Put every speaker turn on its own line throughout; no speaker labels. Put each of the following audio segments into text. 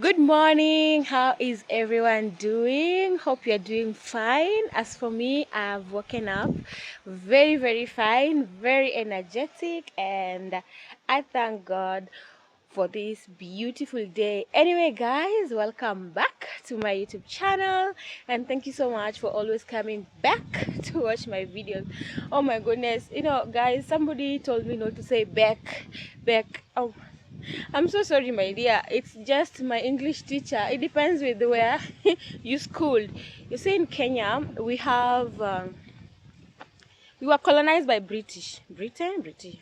Good morning. How is everyone doing? Hope you're doing fine. As for me, I've woken up very fine, very energetic, and I thank God for this beautiful day. Anyway, guys, welcome back to my YouTube channel, and thank you so much for always coming back to watch my videos. Oh my goodness, you know, guys, somebody told me not to say back. Oh, I'm so sorry, my dear. It's just my English teacher. It depends with where you schooled. You see, in Kenya, we were colonized by British,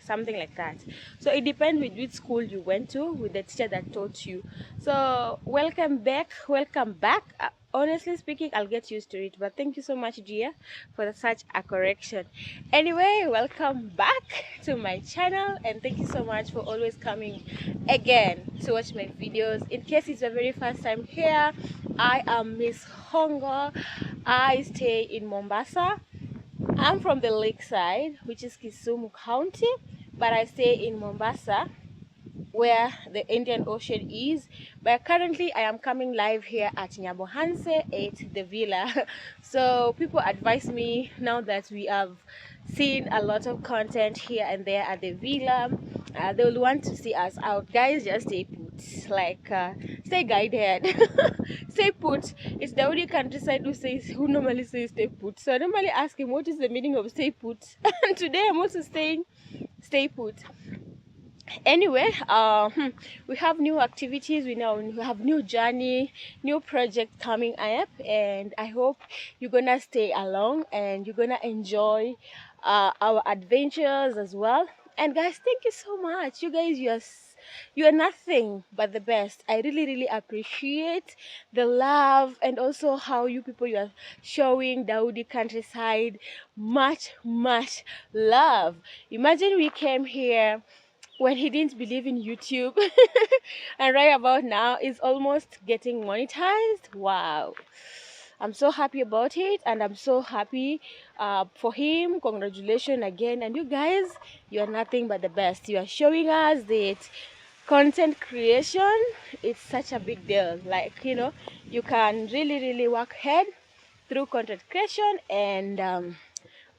something like that. So it depends with which school you went to, with the teacher that taught you. So welcome back. Honestly speaking, I'll get used to it, but thank you so much, dear, for such a correction. Anyway, welcome back to my channel, and thank you so much for always coming again to watch my videos. In case it's your very first time here, I am Miss Hongo. I stay in Mombasa. I'm from the lakeside, which is Kisumu County, but I stay in Mombasa, where the Indian Ocean is. But currently I am coming live here at Nyabohase at the villa. So people advise me, now that we have seen a lot of content here and there at the villa, they will want to see us out. Guys, just stay put, like stay guided. Stay put. It's the only countryside who normally says stay put. So I normally ask him, what is the meaning of stay put? And today I'm also saying stay put. Anyway, we have new activities, we have new journey, new project coming up, and I hope you're gonna stay along and you're gonna enjoy our adventures as well. And guys, thank you so much. You guys, you are nothing but the best. I really appreciate the love, and also how you people, you are showing Daudi countryside much love. Imagine we came here when he didn't believe in YouTube, and right about now it's almost getting monetized. Wow, I'm so happy about it, and I'm so happy for him. Congratulations again. And you guys, you are nothing but the best. You are showing us that content creation, it's such a big deal. Like, you know, you can really work hard through content creation and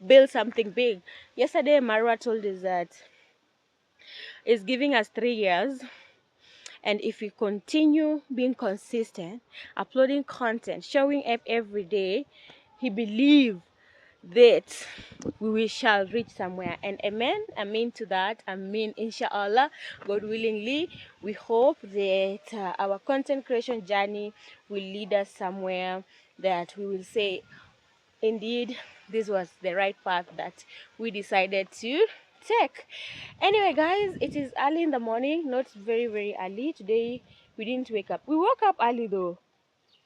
build something big. Yesterday Marwa told us that is giving us 3 years, and if we continue being consistent, uploading content, showing up every day, he believes that we shall reach somewhere. And amen, amen to that. Amen, inshallah, God willingly. We hope that our content creation journey will lead us somewhere that we will say, indeed, this was the right path that we decided to take. Anyway, guys, it is early in the morning, not very early. Today we didn't wake up. We woke up early though,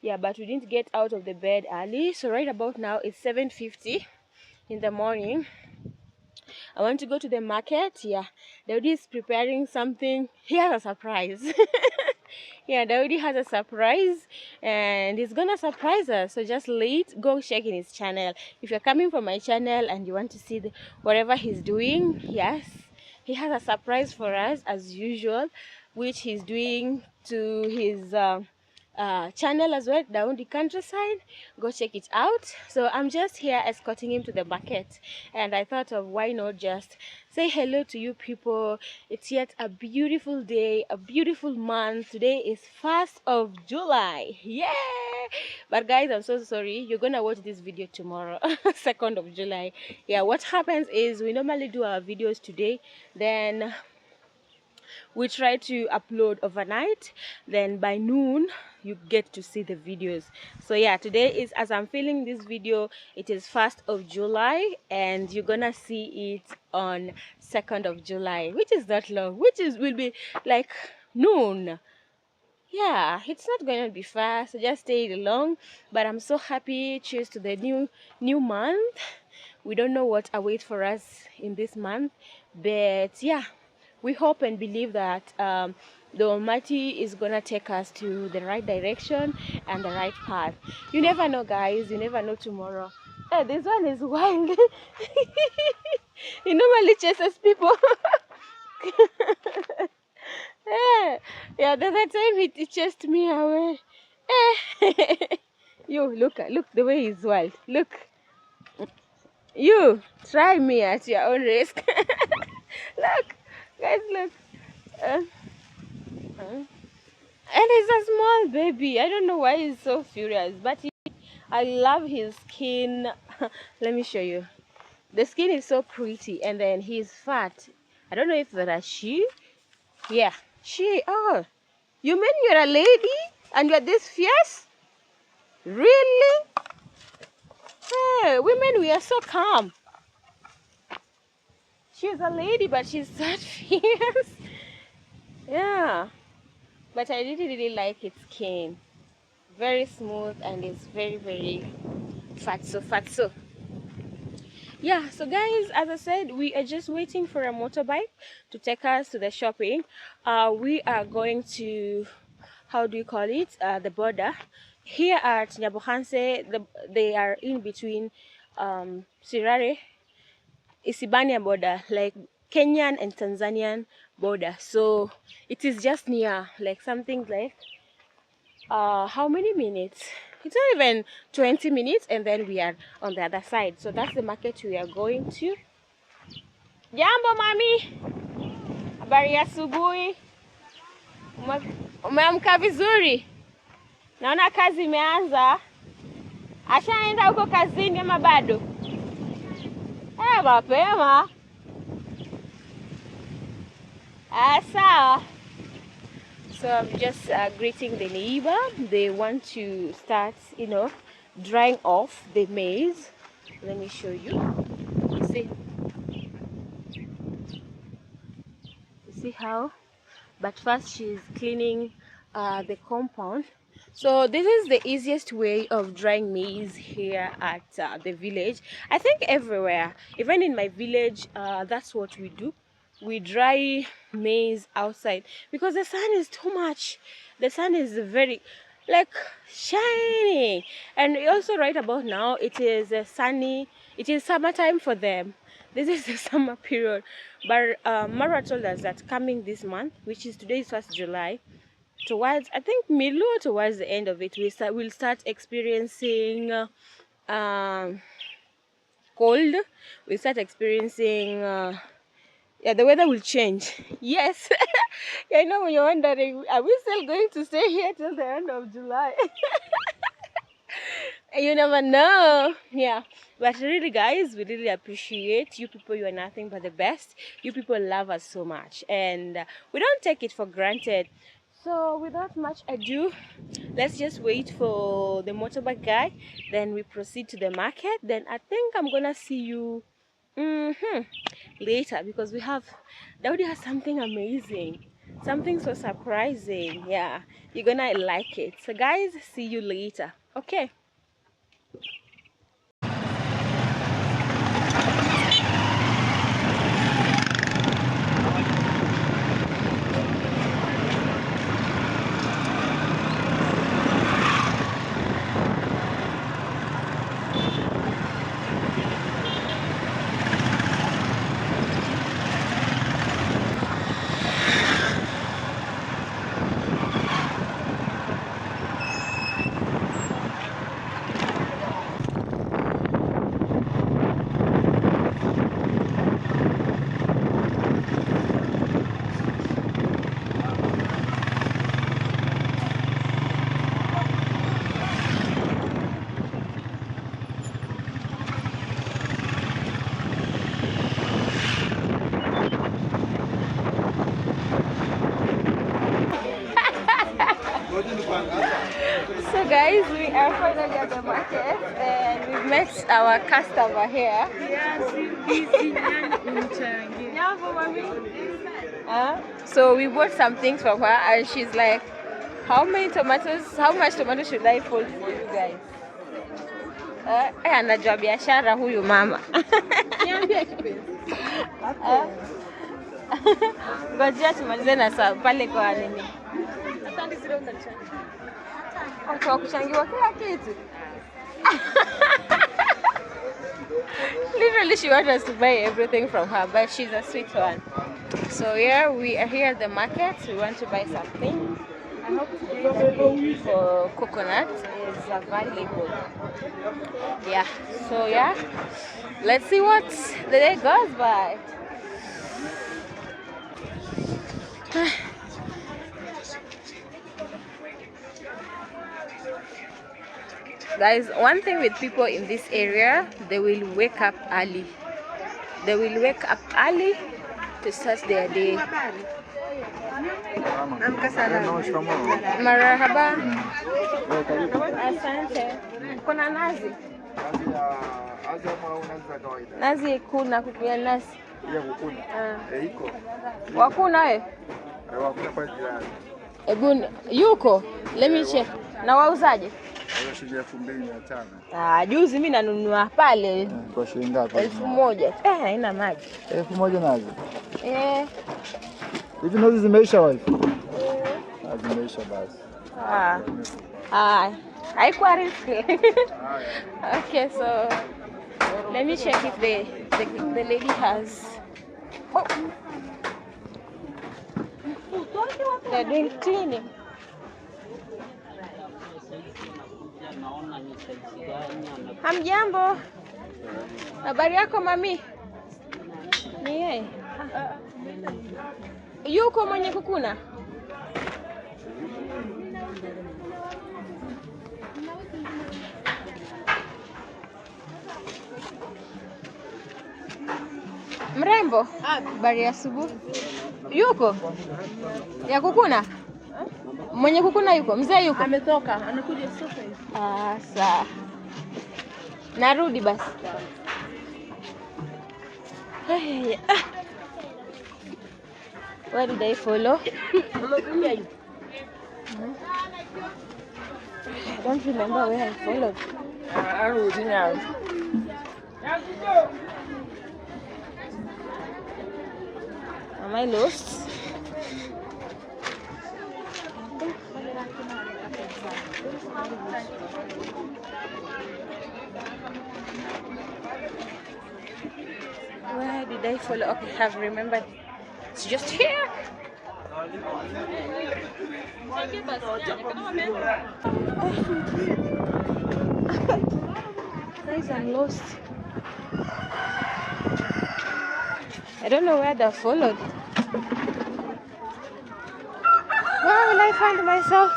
yeah, but we didn't get out of the bed early. So right about now it's 7:50 in the morning. I want to go to the market. Yeah, Daudi is preparing something. He has a surprise. Yeah, Daudi has a surprise, and he's gonna surprise us. So just go check in his channel. If you're coming from my channel and you want to see whatever he's doing, yes, he has a surprise for us as usual, which he's doing to his channel as well, down the countryside. Go check it out. So I'm just here escorting him to the market, and I thought of, why not just say hello to you people. It's yet a beautiful day, a beautiful month. Today is 1st of July. Yeah, but guys, I'm so sorry, you're gonna watch this video tomorrow. 2nd of July. Yeah, what happens is we normally do our videos today, then we try to upload overnight, then by noon you get to see the videos. So yeah, today is, as I'm filming this video, it is 1st of July, and you're gonna see it on 2nd of July, which is not long, will be like noon. Yeah, it's not going to be fast, so just stay along. But I'm so happy. Cheers to the new month. We don't know what awaits for us in this month, but yeah, we hope and believe that the Almighty is gonna take us to the right direction and the right path. You never know, guys. You never know tomorrow. Hey, this one is wild. He normally chases people. Yeah. Yeah, the other time it chased me away. Eh. You look the way he's wild. Look. You try me at your own risk. Look, guys, look. Uh, uh. And he's a small baby. I don't know why he's so furious, but I love his skin. Let me show you. The skin is so pretty, and then he's fat. I don't know if that a she. Yeah, she. Oh, you mean you're a lady and you're this fierce? Really? Hey, women, we are so calm. She's a lady, but she's that fierce. Yeah, but I really like its skin. Very smooth, and it's very fatso. Yeah, so guys, as I said, we are just waiting for a motorbike to take us to the shopping. We are going to, how do you call it, the border here at Nyabohase. They are in between Sirare, Isibania border, like Kenyan and Tanzanian border. So it is just near, like something like how many minutes? It's not even 20 minutes, and then we are on the other side. So that's the market we are going to. Jambo mami, habari ya asubuhi. Umeamka vizuri? Naona kazi imeanza. Ashaenda huko kazini ama bado? Mapema. Sawa. So I'm just greeting the neighbor. They want to start, drying off the maize. Let me show you. You see how? But first she's cleaning the compound. So this is the easiest way of drying maize here at the village. I think everywhere, even in my village, that's what we do. We dry maize outside because the sun is too much. The sun is very shining, and also right about now it is sunny. It is summertime for them. This is the summer period. But Mara told us that coming this month, which is today is 1st July, towards, I think, middle or towards the end of it, we'll start experiencing cold. We'll start experiencing the weather will change. Yes. I know when you're wondering, are we still going to stay here till the end of July? You never know. Yeah, but really guys, we really appreciate you people. You are nothing but the best. You people love us so much, and we don't take it for granted. So without much ado, let's just wait for the motorbike guy, then we proceed to the market. Then I think I'm gonna see you later, because Daudi has something amazing, something so surprising. Yeah, you're gonna like it. So guys, see you later. Okay. So guys, we are finally at the market and we've met our customer here. So we bought some things from her and she's like, how much tomato should I fold for you guys? Anajua biashara huyu mama. Ngojea tumalize na pale kwa nini. Watu wa kuchangiwa kila kitu. Literally she wants us to buy everything from her, but she's a sweet one. So here we are here at the market. We want to buy something. I hope today the day for coconut is available. Yeah. So yeah, let's see what the day goes by. Guys, one thing with people in this area, they will wake up early. They will wake up early to start their day. Marahaba. Asante. Kuna nazi? Nazi kuna kukuya nazi. Iko. Wakuna eh? Wakuna kwa jirani. Ebu yuko? Let me check. Na wauzaje? Shilingi 2,500. Juzi mimi nanunua pale. Kwa shilingi ngapi? 1,000. Haina maji. 1,000 nazi. Hivi nazi zimeisha wapi? Zimeisha basi. Haikuwa risky. Okay, so let me check if the lady has. Oh. They're doing cleaning. Hamjambo. Habari yako mami? Ni yeye. Yuko mwenye kukuna? Mrembo? Habari ya asubuhi. Yuko? Ya kukuna? Mwenye kukuna yuko? Mzee yuko? Ametoka, anakuja sasa hivi. Sawa. Narudi basi. Where did I follow? I don't remember where I followed. Am I lost? Where did I follow? Okay, I have remembered. It's just here. Guys, I'm lost. I don't know where they followed. Where will I find myself?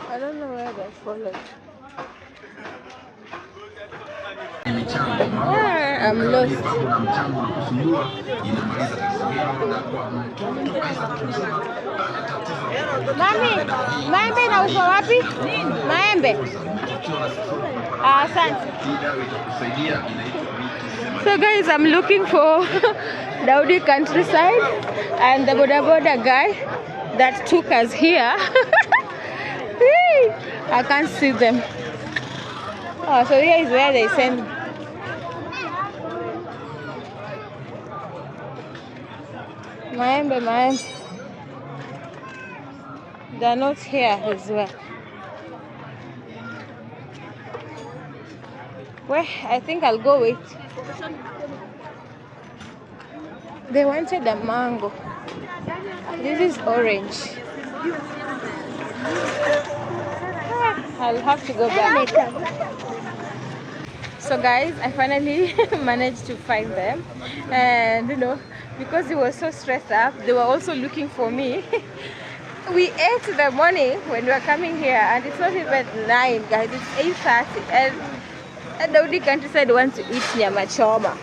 I don't know where they followed. I'm lost. Mami, maembe inauzwa wapi? Maembe. Asante. So guys, I'm looking for Daudi countryside and the boda boda guy that took us here. I can't see them. Oh, so here is where they send. Maembe. They're not here as well. Well, I think I'll go wait. They wanted a mango. This is orange. I'll have to go back. So guys, I finally managed to find them, and because they were so stressed up, they were also looking for me. We ate in the morning when we were coming here, and it's not even 9, guys, it's 8:30, and Daudi countryside wants to eat nyama choma.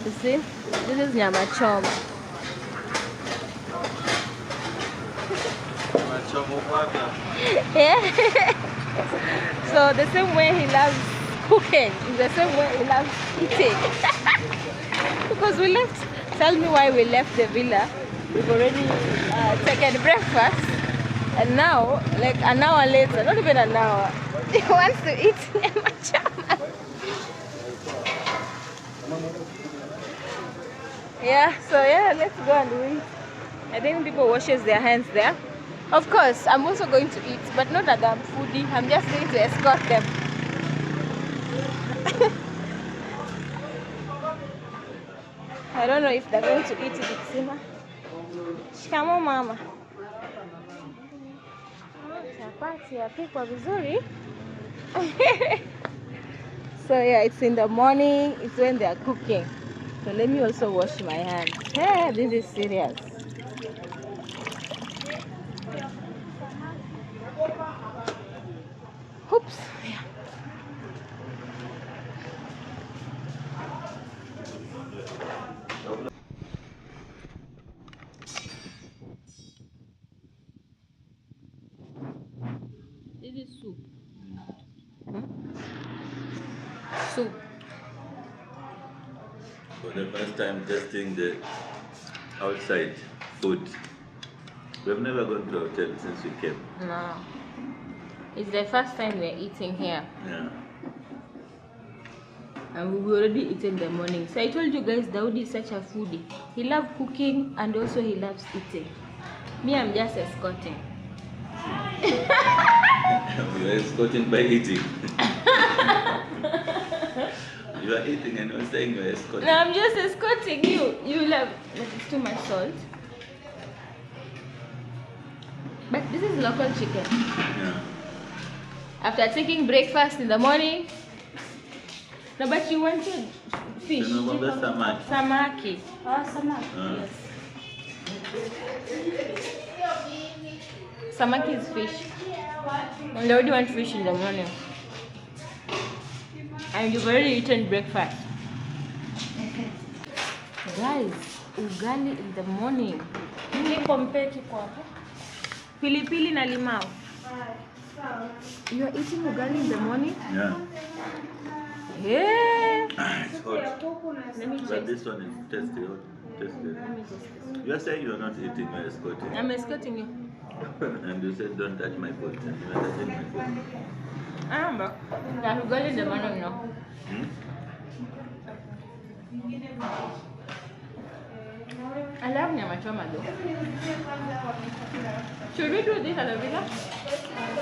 You see, this is nyama choma. Yeah. So the same way he loves cooking is the same way he loves eating. Because we left, tell me why we left the villa. We've already taken breakfast, and now, like an hour later, not even an hour, he wants to eat nyama choma. Yeah, so yeah, let's go and eat. I think people washes their hands there. Of course, I'm also going to eat, but not that I'm foodie. I'm just going to escort them. I don't know if they're going to eat it. Sima. Shikamo mama. Chapati yapikwa vizuri. So yeah, it's in the morning. It's when they are cooking. So let me also wash my hands. Hey, this is serious. Oops. Yeah. This is soup. Soup.
For the first time testing the outside food. We've never gone to a hotel since we came.
No. It's the first time we're eating here.
Yeah.
And we already eaten in the morning. So I told you guys Daudi is such a foodie. He loves cooking and also he loves eating. Me, I'm just escorting.
We are escorting by eating. You are eating and you're saying you're escorting.
No, I'm just escorting you. You love, but it's too much salt. But this is local chicken.
Yeah.
After taking breakfast in the morning. No, but you wanted fish.
No, that's samaki.
Samaki. Oh, samaki. Yes. Samaki is fish. And I already want fish in the morning. And you've already eaten breakfast. Guys, ugali in the morning. Pilipili na limau. You are eating ugali in the morning?
Yeah.
Yeah.
It's hot.
Let me
But
check.
this one is tasty. Tasty.
Let me just.
You are saying you are not eating, you are escorting.
I'm escorting you.
And you said don't touch my food. And you are touching my food.
But that ugali in the morning, no.
Hmm?
I love nyama choma though. Should we do this at the villa?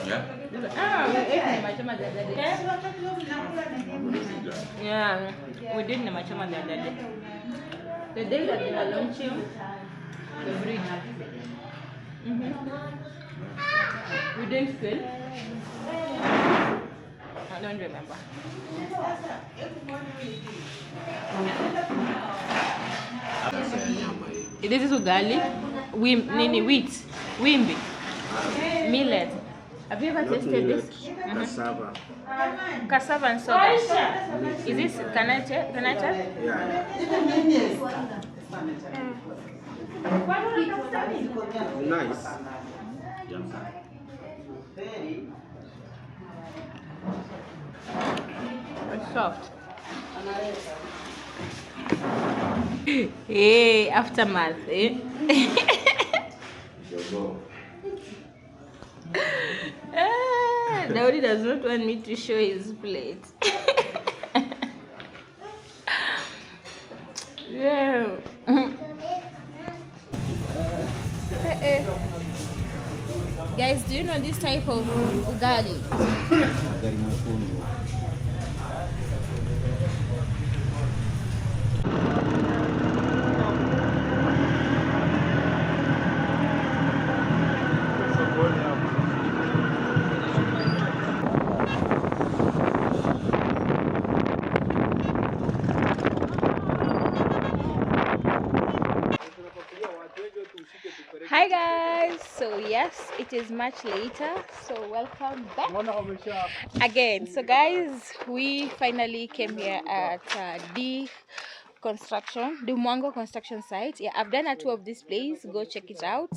Yeah.
We ate nyama choma the other day. Yeah, we did nyama choma the other day. The day that they were launching the bridge. We didn't film. I don't remember. This is ugali, wheat, wimbi, millet. Have you ever tasted this?
Cassava.
Cassava and sorghum. Is this kanata?
Yeah. Nice.
It's soft. Hey, aftermath, eh? Daudi does not want me to show his plate. Yeah. Guys, do you know this type of ugali? Hi guys, so yes, it is much later, so welcome back again. So guys, we finally came here at Dee Mwango construction site. Yeah, I've done a tour of this place. Go check it out.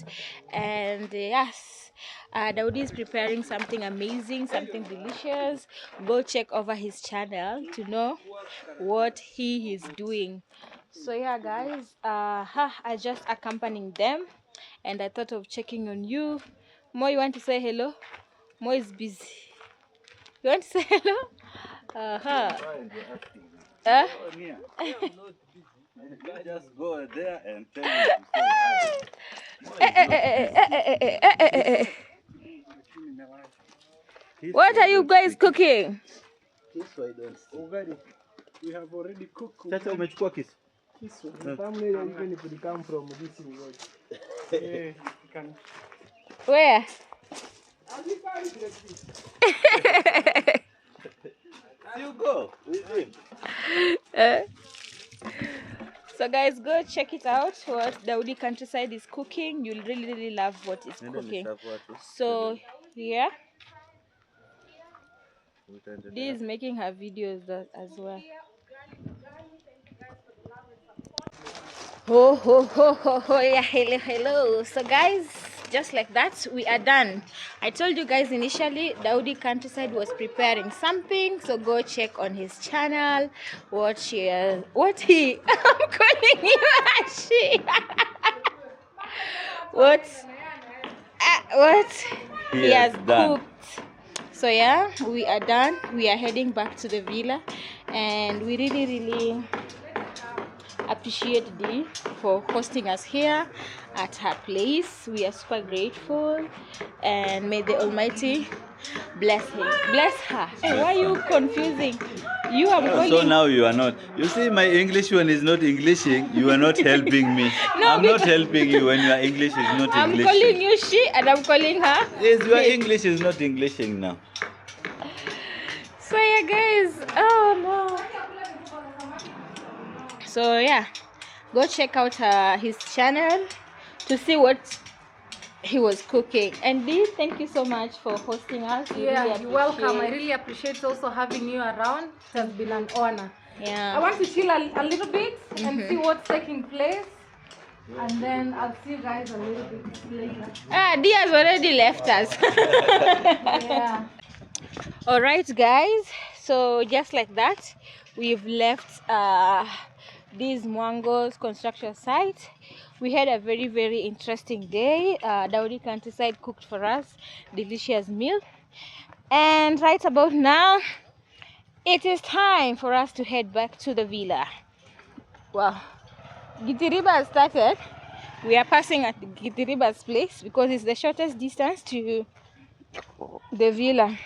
And yes, Daudi is preparing something amazing, something delicious. Go check over his channel to know what he is doing. So yeah guys, I just accompanying them, and I thought of checking on you. Mo, you want to say hello? Mo is busy. You want to say hello?
You just go there and tell me to say hi.
What are you guys cooking?
This way don't stay.
Already, we have already cooked.
Chacha, umechukua kisu?
This one. The family, even if it come from this in world. Yeah, you can.
Where?
You go with him.
So guys, go check it out what Daudi Countryside is cooking. You'll really love what it's cooking. So yeah, Dee is making her videos as well. Ho, yeah, hello. So guys, just like that, we are done. I told you guys initially Daudi Countryside was preparing something, so go check on his channel, watch what he I'm calling you Ashi. what he has
done.
cooked. So yeah, we are done. We are heading back to the villa, and we really appreciate Dee for hosting us here at her place. We are super grateful, and may the Almighty bless her. Hey, why are you confusing? You are calling.
So now you are not. You see, my English one is not Englishing. You are not helping me.
No,
I'm not helping you when your English is not
I'm
Englishing.
calling you she, and I'm calling her.
Yes, your English is not Englishing now.
So yeah, guys. Oh no. So yeah, go check out his channel to see what he was cooking. And Dee, thank you so much for hosting us. We
Yeah,
really
you're welcome. I
appreciate-
really appreciate also having you around. It has been an honor. I
Yeah.
want to chill a little bit and see what's taking place. And then I'll see you guys a little bit later.
Dee has already left us.
Yeah.
All right, guys. So just like that, we've left Dee Mwango's construction site. We had a very interesting day. Daudi Countryside cooked for us delicious meal, and right about now, it is time for us to head back to the villa. Wow, Gitiriba has started. We are passing at Gitiriba's place because it's the shortest distance to the villa.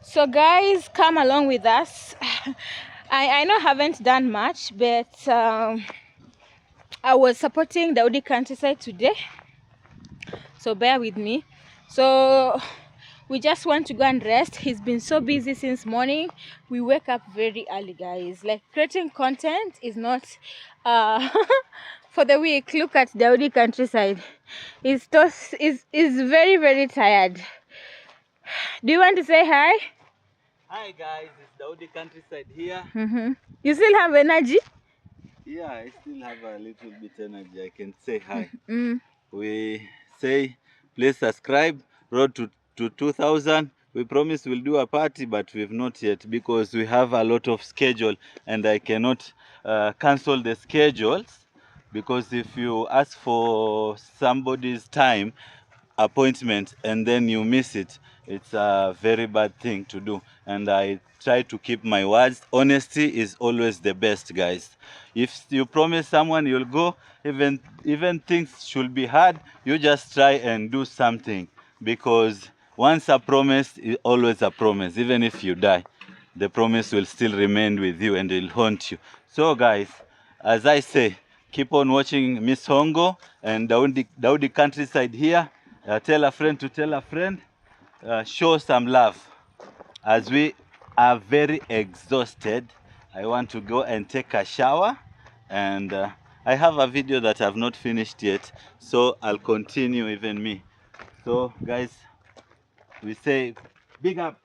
So guys, come along with us. I know I haven't done much, but I was supporting Daudi Countryside today, so bear with me. So we just want to go and rest. He's been so busy since morning. We wake up very early, guys. Like, creating content is not for the weak. Look at Daudi Countryside. He's very tired. Do you want to say hi?
Hi guys, it's Daudi Countryside here.
You still have energy?
Yeah, I still have a little bit energy. I can say hi.
Mm.
We say please subscribe. Road to 2000. We promise we'll do a party, but we've not yet because we have a lot of schedule and I cannot cancel the schedules, because if you ask for somebody's time appointment and then you miss it, it's a very bad thing to do, and I try to keep my words. Honesty is always the best, guys. If you promise someone you'll go, even things should be hard, you just try and do something, because once a promise is always a promise. Even if you die, the promise will still remain with you and will haunt you. So guys, as I say, keep on watching Miss Hongo and Daudi Countryside here. Tell a friend to tell a friend. Show some love. As we are very exhausted, I want to go and take a shower, and I have a video that I've not finished yet, so I'll continue even me. So guys, we say big up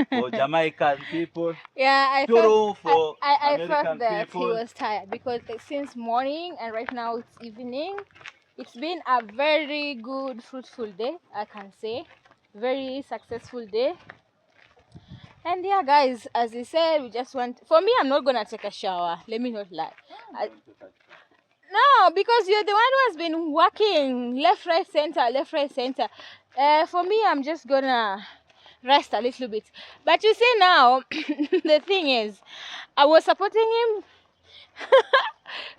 for Jamaican people.
Yeah, I
Turu for
felt
American
that
people.
he was tired because since morning and right now it's evening. It's been a very good, fruitful day, I can say. Very successful day. And yeah, guys, as he said, we just want... For me, I'm not going to take a shower. Let me not lie. No, because you're the one who has been working left, right, center. For me, I'm just going to rest a little bit. But you see now, the thing is, I was supporting him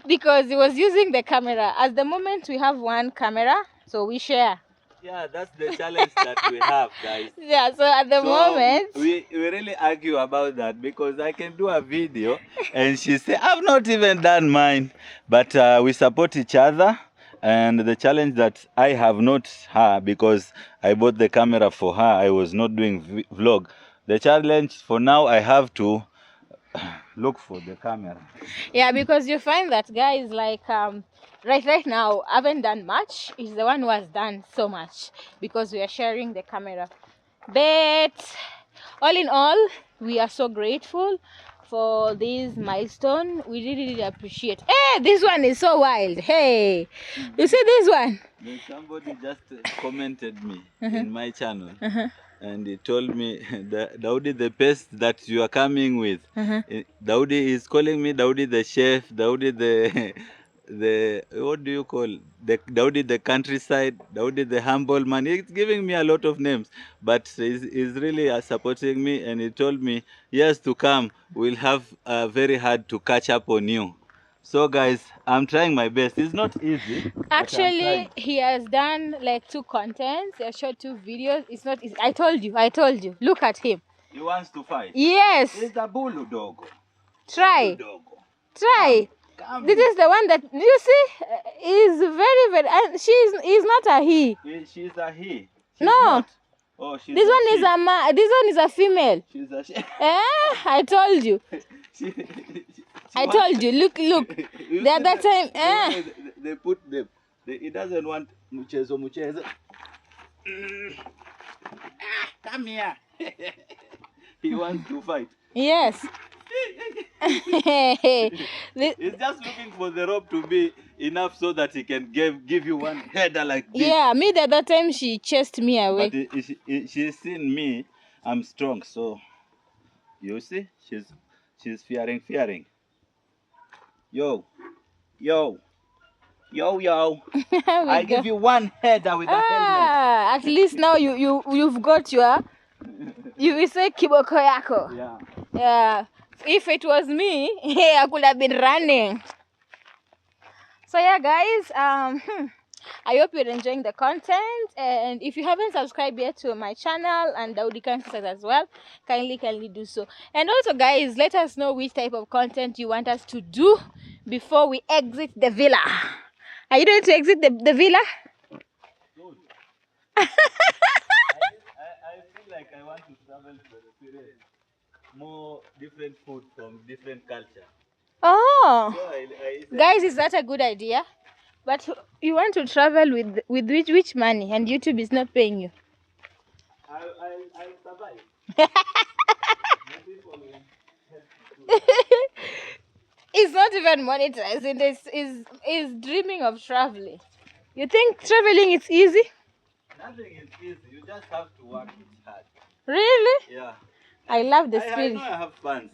because he was using the camera. At the moment, we have one camera, so we share.
Yeah, that's the challenge that we have, guys.
Yeah, so at the
So
moment,
we really argue about that because I can do a video and she say I've not even done mine, but we support each other. And the challenge that I have not her because I bought the camera for her. I was not doing vlog. The challenge for now I have to look for the camera.
yeah, because you find that guys like right now I haven't done much. He's the one who has done so much because we are sharing the camera. But all in all, we are so grateful for this milestone. We really appreciate. Hey, this one is so wild. Hey, you see this one?
Then somebody just commented me in my channel. And he told me, Daudi, the paste that you are coming with. Daudi is calling me Daudi the chef, Daudi the what do you call the Daudi the countryside, Daudi the humble man. He's giving me a lot of names, but he's really supporting me. And he told me years to come we'll have very hard to catch up on you. So guys, I'm trying my best. It's not easy.
Actually, he has done like 2 contents. He has shot 2 videos. It's not easy. I told you. Look at him.
He wants to fight.
Yes.
He's a bulu dogo.
Try.
Dogo.
Try.
Come
This
here.
is the one that you see is very and is not a he.
She's a he. She's
No.
Not. Oh, she's
This
a
one
she.
is a man. This one is a female.
She's a she.
I told you.
she,
I told you. Look.
You
The other
see
time.
they put them. He doesn't want muchezo. Come here. He wants to fight.
Yes.
He's just looking for the rope to be enough so that he can give you one header like this.
Yeah, me the other time she chased me away.
But she's seen me. I'm strong, so you see, she's fearing. Yo. I give you one header with a helmet.
At least now you've got your you will say kiboko yako.
Yeah.
Yeah. If it was me, hey, I could have been running. So yeah, guys, I hope you're enjoying the content, and if you haven't subscribed yet to my channel and Daudi Kansas as well, kindly do so. And also guys, let us know which type of content you want us to do before we exit the villa. Are you ready to exit the villa?
I feel like I want to travel to experience more different food from different culture.
Oh,
So
guys, is that a good idea? But you want to travel with which money, and YouTube is not paying you.
I'll survive.
It's not even monetizing. Is dreaming of traveling. You think traveling is easy?
Nothing is easy. You just have to work it hard.
Really?
Yeah.
I love the
I
spirit.
know I have fun.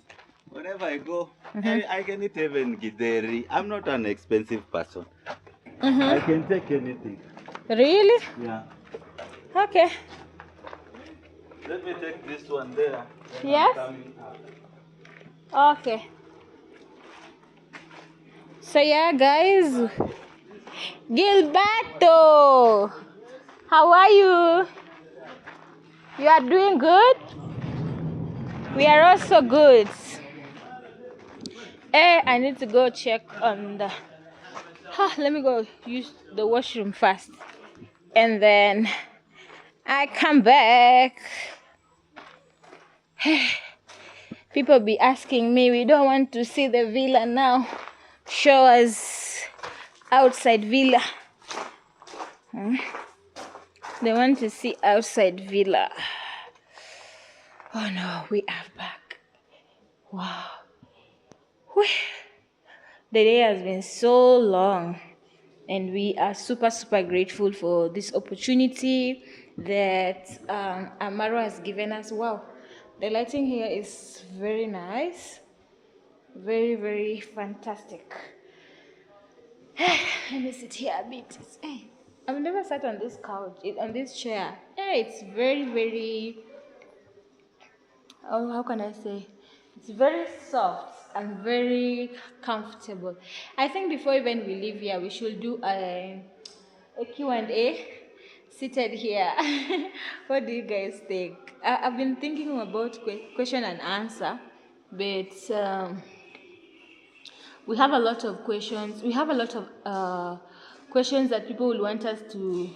Whenever I go, I can eat even githeri. I'm not an expensive person. I can take anything.
Really?
Yeah.
Okay.
Let me take this one there. Then
Yes?
I'm coming up.
Okay. So yeah, guys. Gilberto, how are you? You are doing good? We are also good. I need to go check on the... let me go use the washroom first. And then I come back. People be asking me, we don't want to see the villa now. Show us outside villa. They want to see outside villa. Oh no, we are back. Wow. Whew. The day has been so long, and we are super grateful for this opportunity that Amaro has given us. Wow, the lighting here is very nice, very fantastic. Let me sit here a bit. I've never sat on this couch, on this chair. It's very, how can I say? It's very soft and very comfortable. I think before even we leave here, we should do a Q&A seated here. What do you guys think? I've been thinking about question and answer, but we have a lot of questions. We have a lot of questions that people will want us to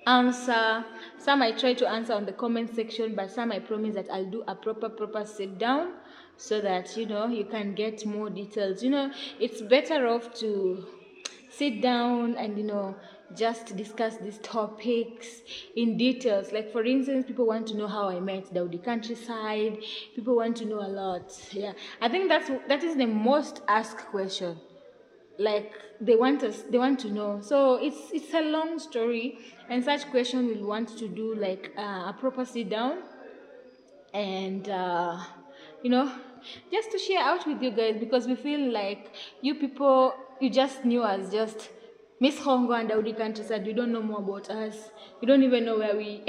answer. Some I try to answer on the comment section, but some I promise that I'll do a proper sit down so that you can get more details. It's better off to sit down and just discuss these topics in details. Like for instance, people want to know how I met Daudi countryside. People want to know a lot. Yeah, I think that is the most asked question. Like they want to know. So it's a long story, and such question will want to do like a proper sit down and you know just to share out with you guys, because we feel like you people, you just knew us just Miss Hongo and Daudi countryside. You don't know more about us. You don't even know where we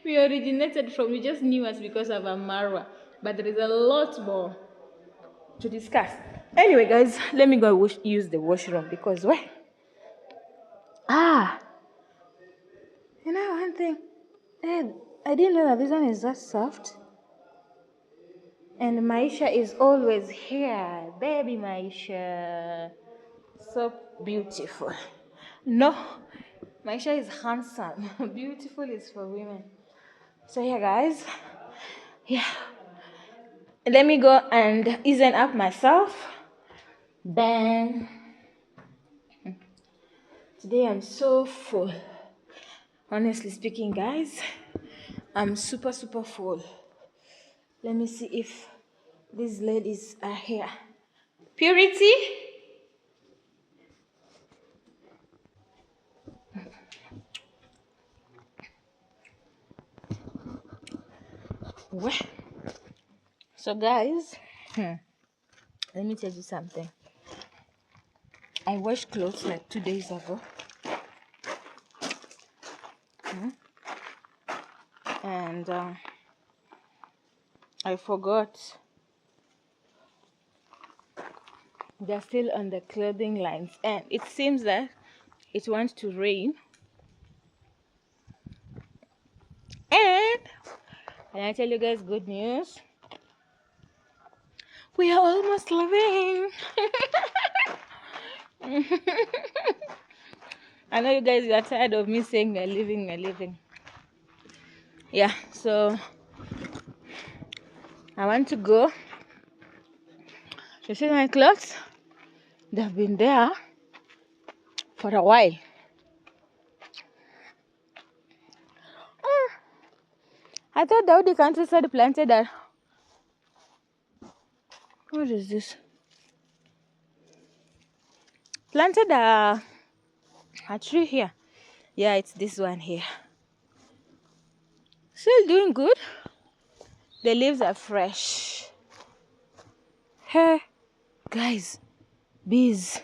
we originated from. You just knew us because of Amarwa, but there is a lot more to discuss. Anyway guys, let me go use the washroom because what one thing, I didn't know that this one is that soft. And Maisha is always here. Baby Maisha. So beautiful. No, Maisha is handsome. Beautiful is for women. So yeah, guys. Yeah. Let me go and easen up myself. Then today I'm so full. Honestly speaking, guys, I'm super full. Let me see if these ladies are here. Purity? Well, so guys, let me tell you something. I washed clothes like 2 days ago. And I forgot. They're still on the clothing lines. And it seems that it wants to rain. And I tell you guys good news. We are almost leaving. I know you guys are tired of me saying we're leaving. Yeah, so I want to go. You see my clothes? They've been there for a while. I thought Daudi countryside planted a... What is this? Planted a tree here. Yeah, it's this one here. Still doing good. The leaves are fresh. Hey, guys, bees.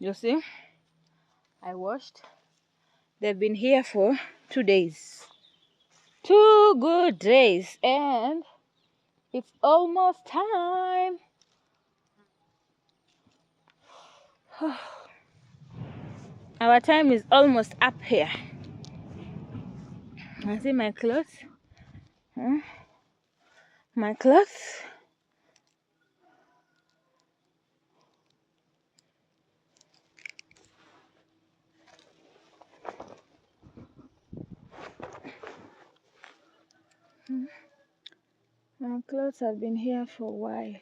You see, I washed. They've been here for 2 days. 2 good days. And it's almost time. Our time is almost up here. I see my clothes. My clothes. My clothes have been here for a while.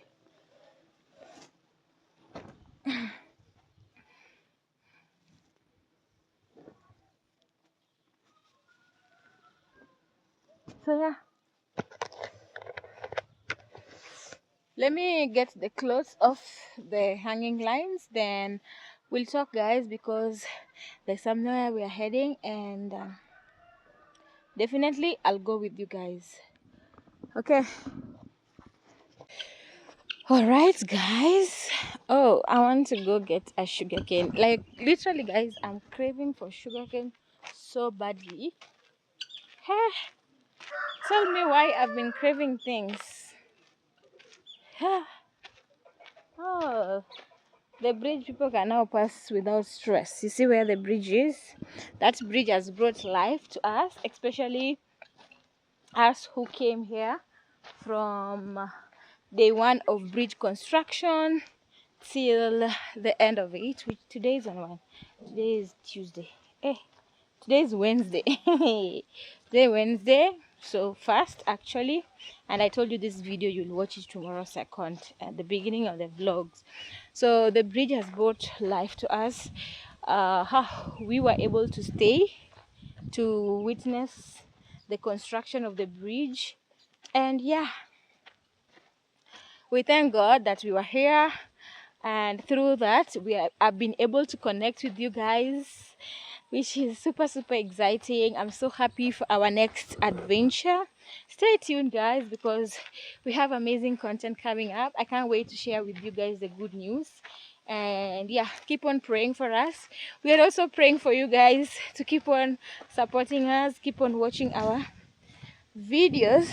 So yeah. Let me get the clothes off the hanging lines, then we'll talk, guys, because there's somewhere we are heading, and definitely I'll go with you guys. Okay. All right, guys. Oh, I want to go get a sugar cane. Like literally, guys, I'm craving for sugar cane so badly. Hey, tell me why I've been craving things. Oh, the bridge people can now pass without stress. You see where the bridge is? That bridge has brought life to us, especially us who came here from day one of bridge construction till the end of it, which today is on one. Today is Tuesday. Today is Wednesday. Today Wednesday, so fast actually. And I told you this video you'll watch it tomorrow second at the beginning of the vlogs. So the bridge has brought life to us. We were able to stay to witness the construction of the bridge, and yeah, we thank God that we were here, and through that I've been able to connect with you guys, which is super exciting. I'm so happy for our next adventure. Stay tuned, guys, because we have amazing content coming up. I can't wait to share with you guys the good news. And yeah, keep on praying for us. We are also praying for you guys to keep on supporting us, keep on watching our videos.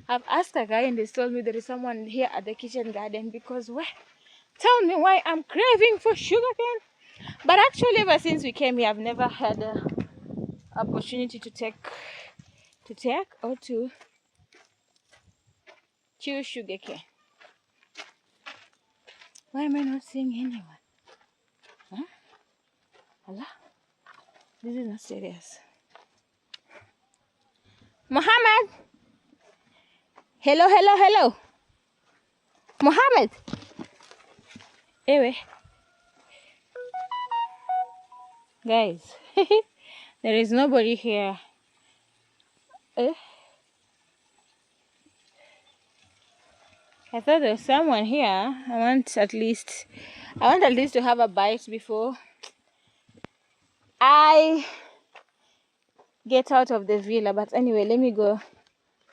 I've asked a guy and they told me there is someone here at the kitchen garden because tell me why I'm craving for sugarcane. But actually, ever since we came here, I've never had an opportunity to take or to chew sugarcane. Why am I not seeing anyone? Huh? Allah, this is not serious. Muhammad, hello, Muhammad. Anyway, guys, there is nobody here. I thought there was someone here. I want at least to have a bite before I get out of the villa. But anyway, let me go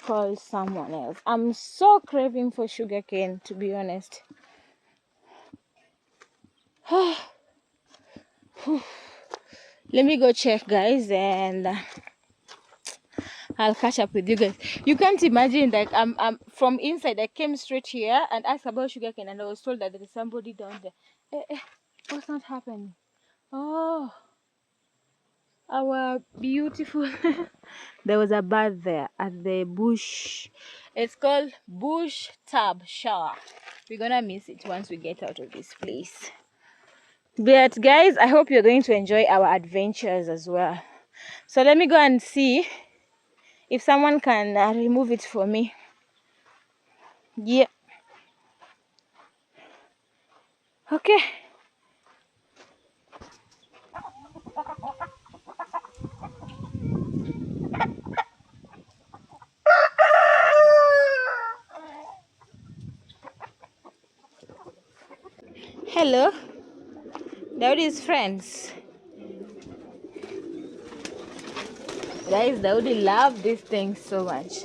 call someone else. I'm so craving for sugarcane, to be honest. Let me go check, guys, and I'll catch up with you guys. You can't imagine, like, I'm from inside. I came straight here and asked about sugarcane, and I was told that there is somebody down there. What's not happening? Oh, our beautiful. There was a bath there at the bush. It's called Bush Tub Shower. We're gonna miss it once we get out of this place. But guys, I hope you're going to enjoy our adventures as well. So let me go and see if someone can remove it for me. Yeah. Okay. Hello. Daudi's friends. Guys, Daudi love this thing so much.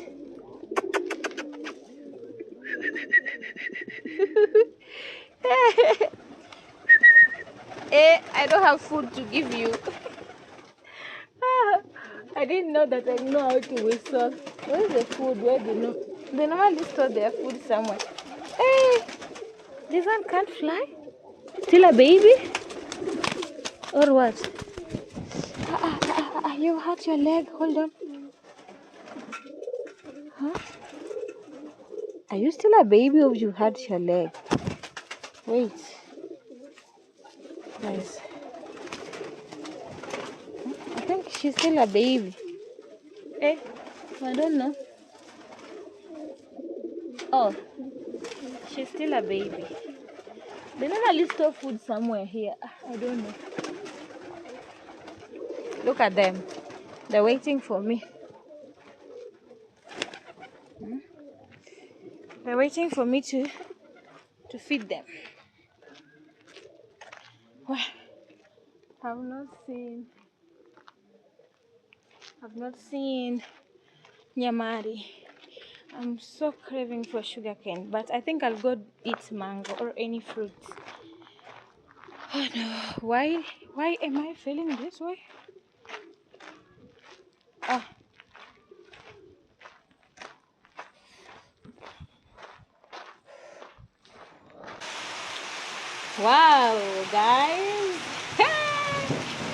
I don't have food to give you. I didn't know that I know how to whistle. Where's the food? Where do you know? They normally store their food somewhere. Hey, this one can't fly? Still a baby? Or what? You hurt your leg. Hold on. Huh? Are you still a baby or you hurt your leg? Wait. Guys. I think she's still a baby. I don't know. Oh, she's still a baby. They normally store food somewhere here. I don't know. Look at them. They're waiting for me. They're waiting for me to feed them. Well, I've not seen Nyamari. I'm so craving for sugarcane, but I think I'll go eat mango or any fruit. Oh no, why am I feeling this way? Oh, wow, guys.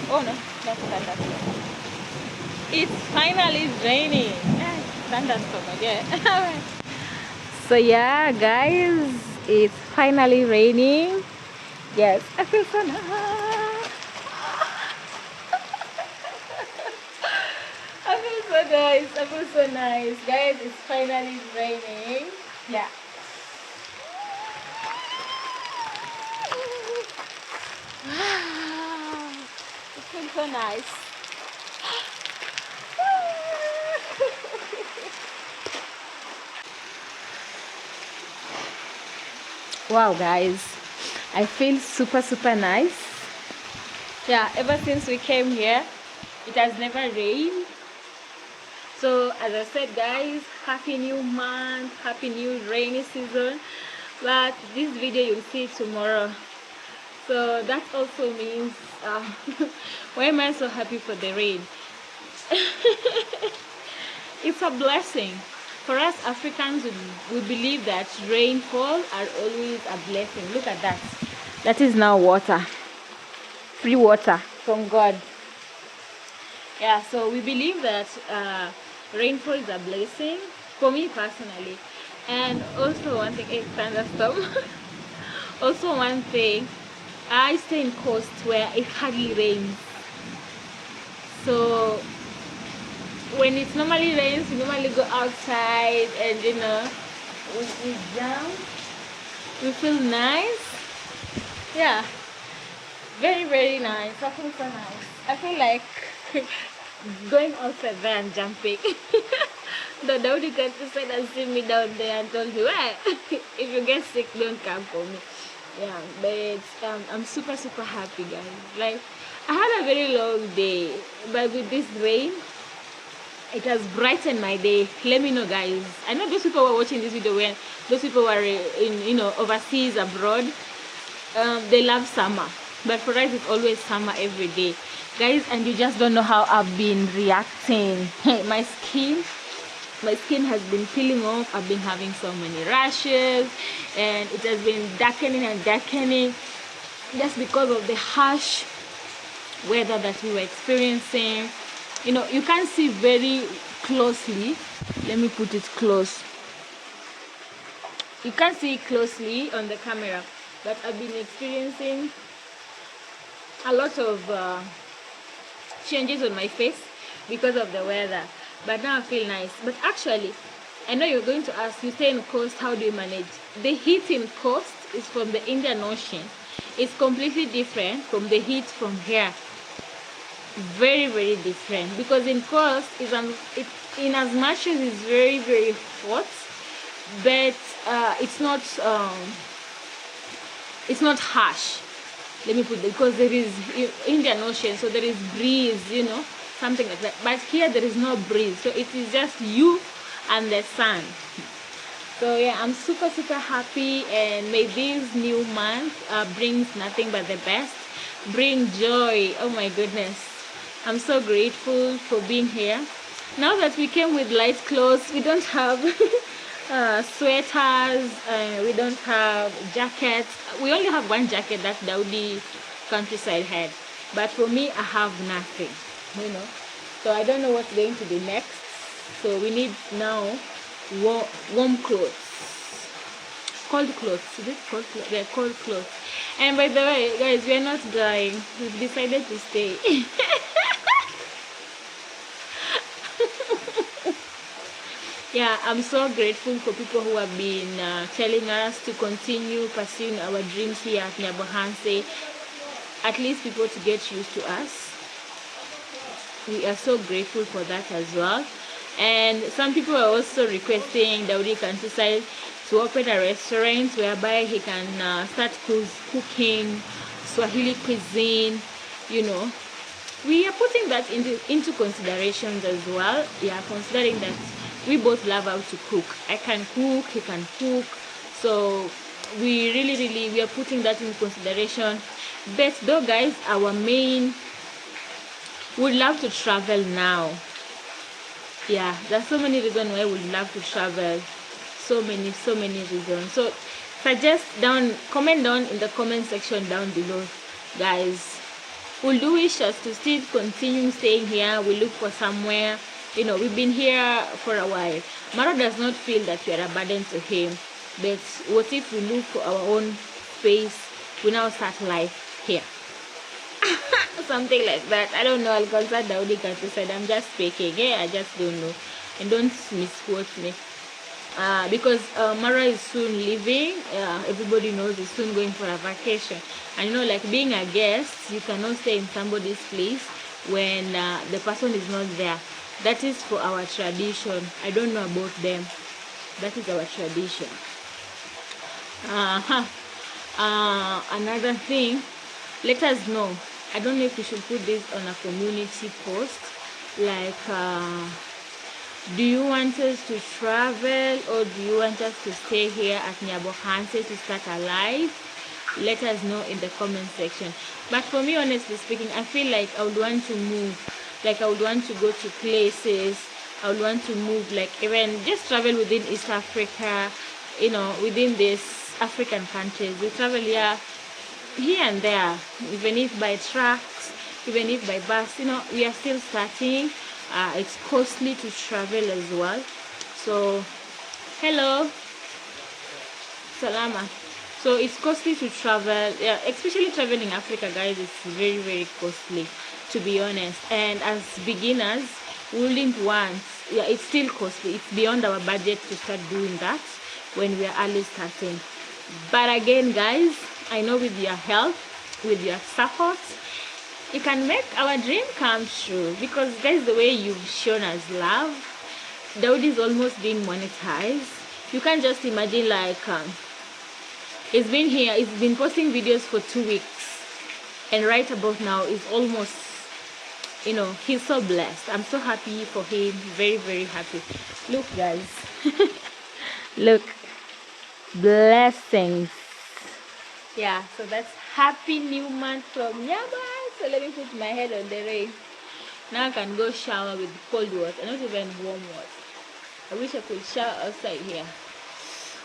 Oh no, that's thunderstorm. It's finally raining. Thunderstorm again. So yeah, guys, it's finally raining. Yes, I feel so nice. I feel so nice. I feel so nice, guys. It's finally raining. Yeah. It feels so nice. Wow, guys, I feel super nice. Yeah, ever since we came here, it has never rained. So as I said, guys, happy new month, happy new rainy season. But this video you'll see tomorrow. So that also means why am I so happy for the rain? It's a blessing. For us Africans, we believe that rainfall are always a blessing. Look at that. That is now water. Free water from God. Yeah, so we believe that rainfall is a blessing for me personally. And also one thing, thunderstorm. Also one thing, I stay in coast where it hardly rains. So when it normally rains, we normally go outside and we jump. We feel nice. Yeah, very nice. I feel so nice. I feel like going outside there and jumping. The Daudi countryside and see me down there and told me, well, if you get sick, don't come for me. Yeah, but I'm super happy, guys. Like, I had a very long day, but with this rain, it has brightened my day. Let me know, guys. I know those people who are watching this video when those people who are in overseas, abroad, they love summer, but for us it's always summer every day, guys. And you just don't know how I've been reacting. my skin has been peeling off. I've been having so many rashes, and it has been darkening just because of the harsh weather that we were experiencing. You can't see very closely. Let me put it close. You can't see it closely on the camera, but I've been experiencing a lot of changes on my face because of the weather. But now I feel nice. But actually, I know you're going to ask, you stay in coast, how do you manage? The heat in coast is from the Indian Ocean. It's completely different from the heat from here. Very different, because in coast in as much as it's very hot, but it's not harsh. Let me put it, because there is Indian Ocean, so there is breeze, something like that. But here there is no breeze, so it is just you and the sun. So yeah, I'm super happy, and may this new month brings nothing but the best, bring joy. Oh my goodness, I'm so grateful for being here. Now that we came with light clothes, we don't have sweaters, we don't have jackets. We only have one jacket that Daudi countryside had, but for me I have nothing, so I don't know what's going to be next. So we need now warm clothes, cold clothes. Is it cold clothes? They're cold clothes. And by the way, guys, we are not dying. We've decided to stay. Yeah, I'm so grateful for people who have been telling us to continue pursuing our dreams here at Nyabohase. At least people to get used to us. We are so grateful for that as well. And some people are also requesting Daudi countryside to open a restaurant whereby he can start cooking Swahili cuisine. We are putting that into considerations as well. We are considering that we both love how to cook. I can cook, he can cook, so we really we are putting that in consideration. But though guys, our main, would love to travel now. Yeah, there's so many reasons why we'd love to travel. So many reasons. So suggest down, comment down in the comment section down below, guys. Would you wish us to still continue staying here? We look for somewhere, you know, we've been here for a while. Maro does not feel that we are a burden to him, but what if we look for our own space? We now start life here. Something like that. I don't know. I'll consult Daudi Countryside. I'm just speaking. Yeah, I just don't know. And don't misquote me. Because Mara is soon leaving. Everybody knows he's soon going for a vacation. And you know, like being a guest, you cannot stay in somebody's place when the person is not there. That is for our tradition. I don't know about them. That is our tradition. Another thing, let us know. I don't know if we should put this on a community post, like do you want us to travel or do you want us to stay here at Nyabohase to start a life? Let us know in the comment section. But for me, honestly speaking, I feel like I would want to move. Like I would want to go to places. I would want to move, like even just travel within East Africa, you know, within these African countries. We travel here and there, even if by trucks, even if by bus, you know, we are still starting. It's costly to travel as well. So hello, salama. So it's costly to travel, yeah, especially traveling Africa, guys. It's very costly, to be honest. And as beginners, we wouldn't want, yeah, it's still costly. It's beyond our budget to start doing that when we are early starting. But again, guys, I know with your help, with your support, you can make our dream come true. Because guys, the way you've shown us love, Daudi is almost being monetized. You can't just imagine, like it's been here, it's been posting videos for 2 weeks, and right about now is almost, you know, he's so blessed. I'm so happy for him, very happy. Look guys, look, blessings. Yeah, so that's happy new month from Nyabohase. So let me put my head on the rain. Now I can go shower with cold water, not even warm water. I wish I could shower outside here.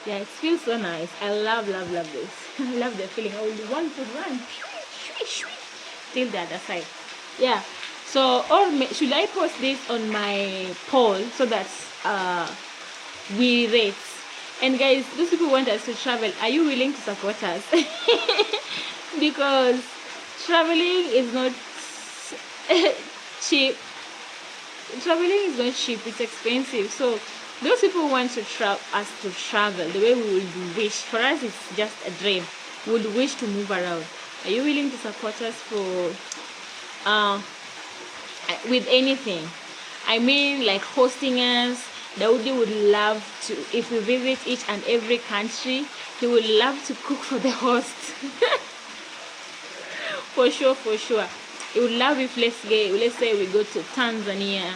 Yeah, it feels so nice. I love this. I love the feeling. I would want to run till the other side. Yeah. So, or should I post this on my poll so that we rate? And guys, those people want us to travel. Are you willing to support us? Because traveling is not cheap. Traveling is not cheap. It's expensive. So those people want to us to travel the way we would wish. For us, it's just a dream. We would wish to move around. Are you willing to support us for with anything? I mean, like hosting us. Daudi would love to, if we visit each and every country, he would love to cook for the host. For sure. He would love if, let's say we go to Tanzania,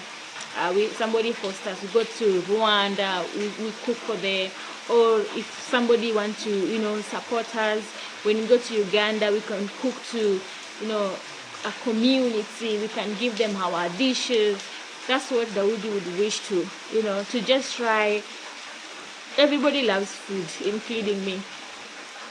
somebody hosts us. We go to Rwanda, we cook for them. Or if somebody wants to, you know, support us, when we go to Uganda, we can cook to, you know, a community. We can give them our dishes. That's what Daudi would wish to, you know, to just try. Everybody loves food, including me.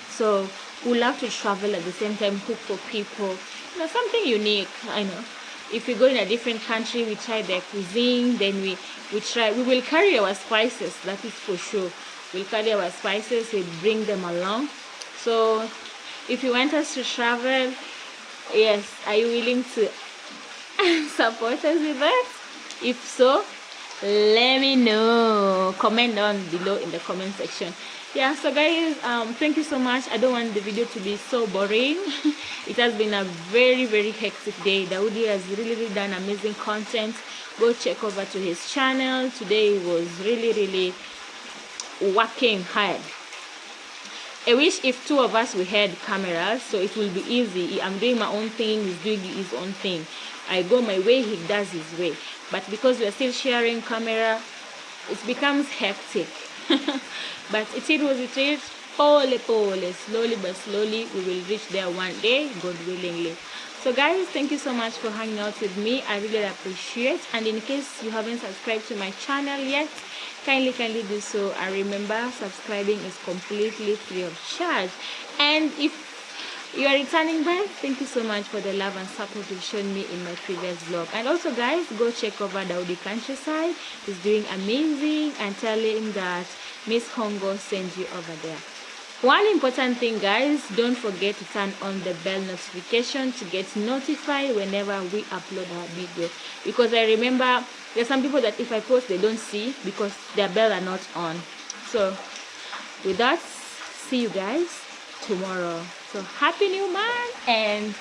So we love to travel at the same time, cook for people. You know, something unique. I know. If we go in a different country, we try their cuisine. Then we will carry our spices. That is for sure. We'll carry our spices. We'll bring them along. So if you want us to travel, yes, are you willing to support us with that? If so, let me know. Comment down below in the comment section. Yeah, so guys, thank you so much. I don't want the video to be so boring. It has been a very hectic day. Daudi has really done amazing content. Go check over to his channel. Today was really working hard. I wish if two of us we had cameras, so it will be easy. I'm doing my own thing, he's doing his own thing. I go my way, he does his way. But because we are still sharing camera, it becomes hectic. But it was it. Pole, slowly but slowly, we will reach there one day, God willingly. So guys, thank you so much for hanging out with me. I really appreciate. And in case you haven't subscribed to my channel yet, kindly do so. And remember, subscribing is completely free of charge. And if you are returning back, thank you so much for the love and support you've shown me in my previous vlog. And also guys, go check over Daudi Countryside. He's doing amazing, and tell him that Miss Hongo sent you over there. One important thing guys, don't forget to turn on the bell notification to get notified whenever we upload our video, because I remember there's some people that if I post they don't see because their bell are not on. So with that, see you guys tomorrow. So happy new month and